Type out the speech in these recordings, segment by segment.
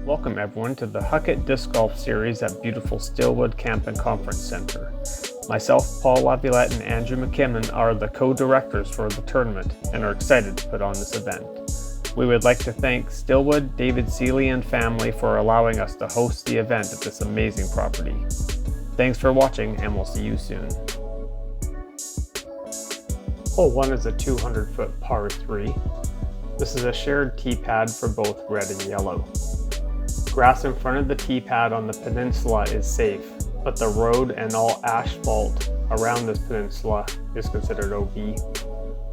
Welcome everyone to the Huck-It Disc Golf Series at beautiful Stillwood Camp and Conference Center. Myself, Paul Laviolette, and Andrew McKinnon are the co-directors for the tournament and are excited to put on this event. We would like to thank Stillwood, David Seeley, and family for allowing us to host the event at this amazing property. Thanks for watching, and we'll see you soon. Hole 1 is a 200-foot par 3. This is a shared tee pad for both red and yellow. Grass in front of the tee pad on the peninsula is safe, but the road and all asphalt around this peninsula is considered OB.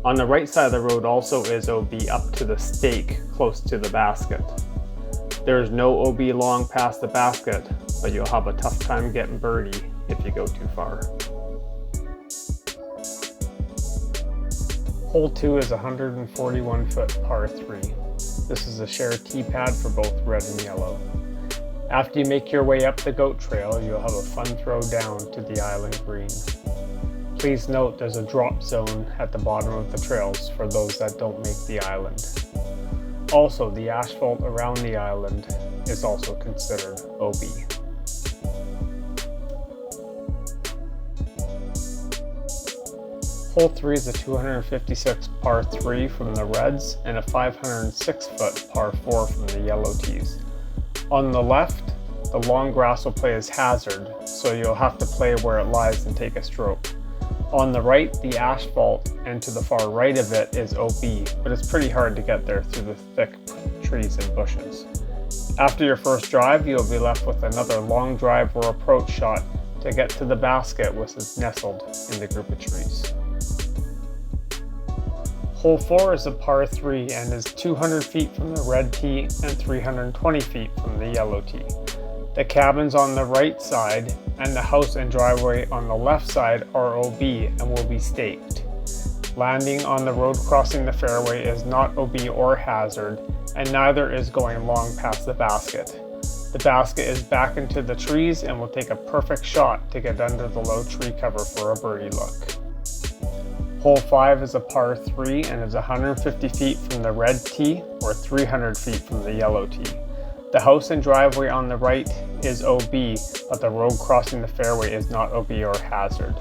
On the right side of the road also is OB up to the stake close to the basket. There is no OB long past the basket, but you'll have a tough time getting birdie if you go too far. Hole 2 is a 141-foot par 3. This is a shared tee pad for both red and yellow. After you make your way up the goat trail, you'll have a fun throw down to the island green. Please note there's a drop zone at the bottom of the trails for those that don't make the island. Also, the asphalt around the island is also considered OB. Hole 3 is a 256 par 3 from the reds and a 506-foot par 4 from the yellow tees. On the left, the long grass will play as hazard, so you'll have to play where it lies and take a stroke. On the right, the asphalt, and to the far right of it is OB, but it's pretty hard to get there through the thick trees and bushes. After your first drive, you'll be left with another long drive or approach shot to get to the basket, which is nestled in the group of trees. Hole 4 is a par 3 and is 200 feet from the red tee and 320 feet from the yellow tee. The cabins on the right side and the house and driveway on the left side are OB and will be staked. Landing on the road crossing the fairway is not OB or hazard, and neither is going long past the basket. The basket is back into the trees and will take a perfect shot to get under the low tree cover for a birdie look. Hole 5 is a par 3 and is 150 feet from the red tee or 300 feet from the yellow tee. The house and driveway on the right is OB, but the road crossing the fairway is not OB or hazard.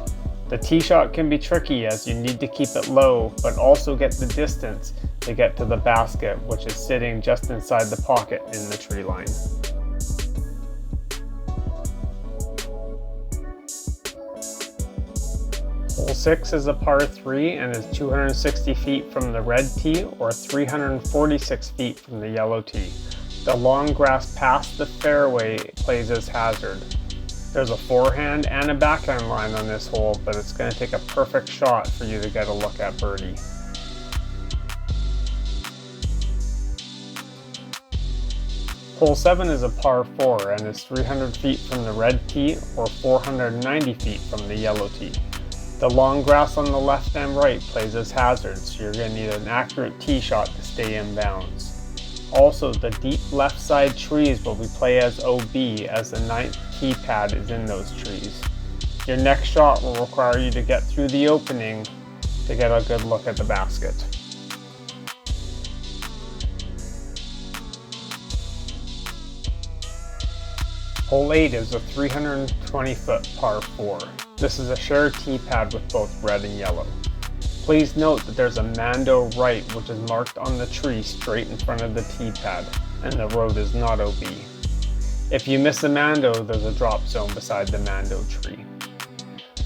The tee shot can be tricky as you need to keep it low, but also get the distance to get to the basket, which is sitting just inside the pocket in the tree line. Hole 6 is a par 3 and is 260 feet from the red tee or 346 feet from the yellow tee. The long grass past the fairway plays as hazard. There's a forehand and a backhand line on this hole, but it's going to take a perfect shot for you to get a look at birdie. Hole 7 is a par 4 and is 300 feet from the red tee or 490 feet from the yellow tee. The long grass on the left and right plays as hazards, so you're going to need an accurate tee shot to stay in bounds. Also, the deep left side trees will be play as OB as the 9th tee pad is in those trees. Your next shot will require you to get through the opening to get a good look at the basket. Hole 8 is a 320-foot par 4. This is a shared tee pad with both red and yellow. Please note that there's a Mando right which is marked on the tree straight in front of the tee pad, and the road is not OB. If you miss the Mando, there's a drop zone beside the Mando tree.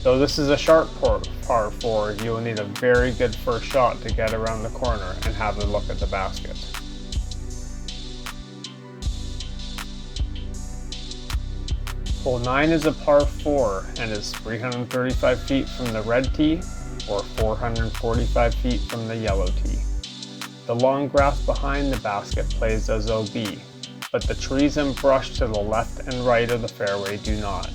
Though this is a sharp par 4, you will need a very good first shot to get around the corner and have a look at the basket. Hole 9 is a par 4 and is 335 feet from the red tee or 445 feet from the yellow tee. The long grass behind the basket plays as OB, but the trees and brush to the left and right of the fairway do not.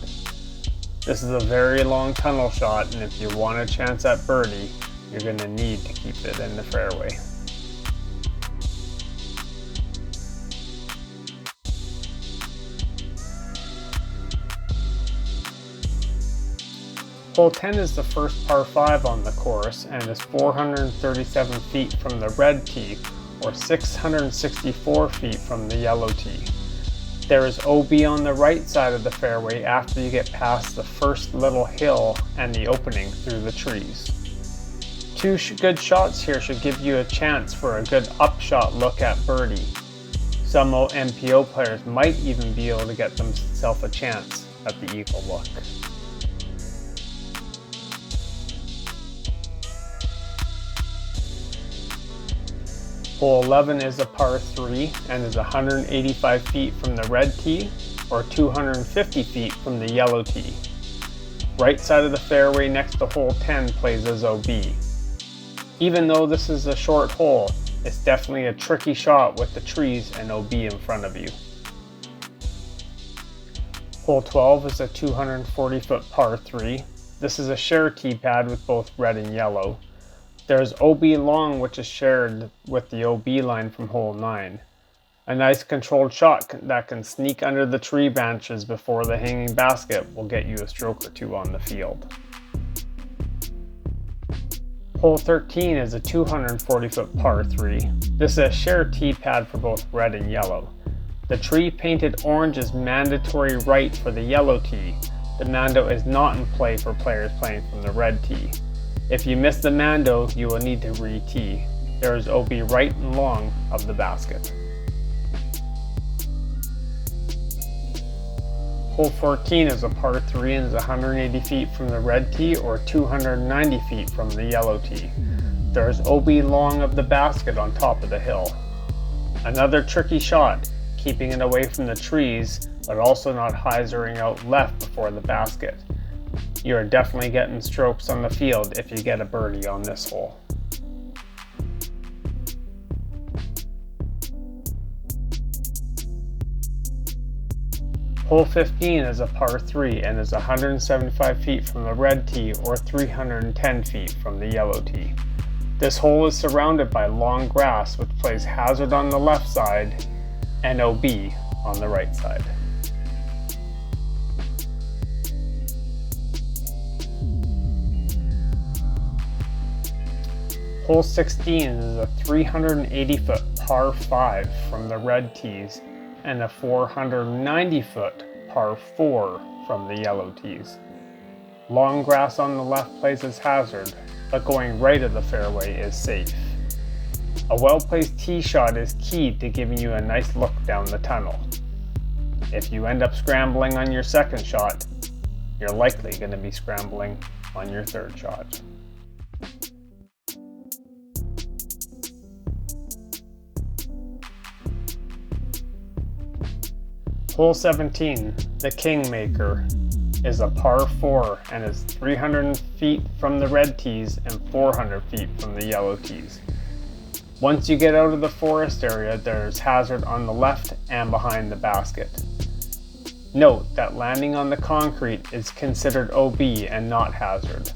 This is a very long tunnel shot, and if you want a chance at birdie, you're going to need to keep it in the fairway. Hole 10 is the first par 5 on the course and is 437 feet from the red tee or 664 feet from the yellow tee. There is OB on the right side of the fairway after you get past the first little hill and the opening through the trees. Two good shots here should give you a chance for a good upshot look at birdie. Some MPO players might even be able to get themselves a chance at the eagle look. Hole 11 is a par 3 and is 185 feet from the red tee or 250 feet from the yellow tee. Right side of the fairway next to hole 10 plays as OB. Even though this is a short hole, it's definitely a tricky shot with the trees and OB in front of you. Hole 12 is a 240 foot par 3. This is a share tee pad with both red and yellow. There's OB long, which is shared with the OB line from hole 9. A nice controlled shot that can sneak under the tree branches before the hanging basket will get you a stroke or two on the field. Hole 13 is a 240 foot par 3. This is a share tee pad for both red and yellow. The tree painted orange is mandatory right for the yellow tee. The Mando is not in play for players playing from the red tee. If you miss the Mando, you will need to re-tee. There is OB right and long of the basket. Hole 14 is a par 3 and is 180 feet from the red tee or 290 feet from the yellow tee. There is OB long of the basket on top of the hill. Another tricky shot, keeping it away from the trees, but also not hyzering out left before the basket. You are definitely getting strokes on the field if you get a birdie on this hole. Hole 15 is a par 3 and is 175 feet from the red tee or 310 feet from the yellow tee. This hole is surrounded by long grass which plays hazard on the left side and OB on the right side. Hole 16 is a 380 foot par 5 from the red tees and a 490 foot par 4 from the yellow tees. Long grass on the left plays as hazard, but going right of the fairway is safe. A well-placed tee shot is key to giving you a nice look down the tunnel. If you end up scrambling on your second shot, you're likely going to be scrambling on your third shot. Hole 17, the Kingmaker, is a par 4 and is 300 feet from the red tees and 400 feet from the yellow tees. Once you get out of the forest area, there's hazard on the left and behind the basket. Note that landing on the concrete is considered OB and not hazard.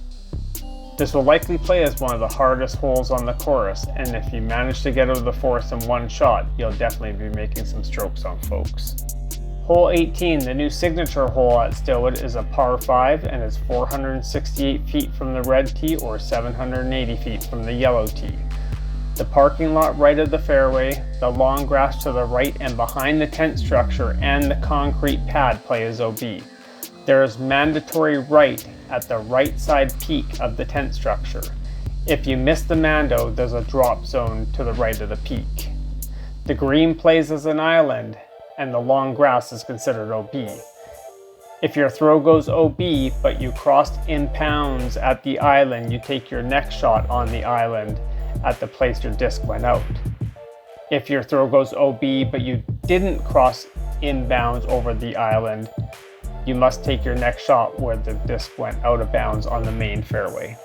This will likely play as one of the hardest holes on the course, and if you manage to get out of the forest in one shot, you'll definitely be making some strokes on folks. Hole 18, the new signature hole at Stillwood, is a par 5 and is 468 feet from the red tee or 780 feet from the yellow tee. The parking lot right of the fairway, the long grass to the right and behind the tent structure, and the concrete pad play as OB. There is mandatory right at the right side peak of the tent structure. If you miss the Mando, there's a drop zone to the right of the peak. The green plays as an island, and the long grass is considered OB. If your throw goes OB, but you crossed in pounds at the island, you take your next shot on the island at the place your disc went out. If your throw goes OB, but you didn't cross inbounds over the island, you must take your next shot where the disc went out of bounds on the main fairway.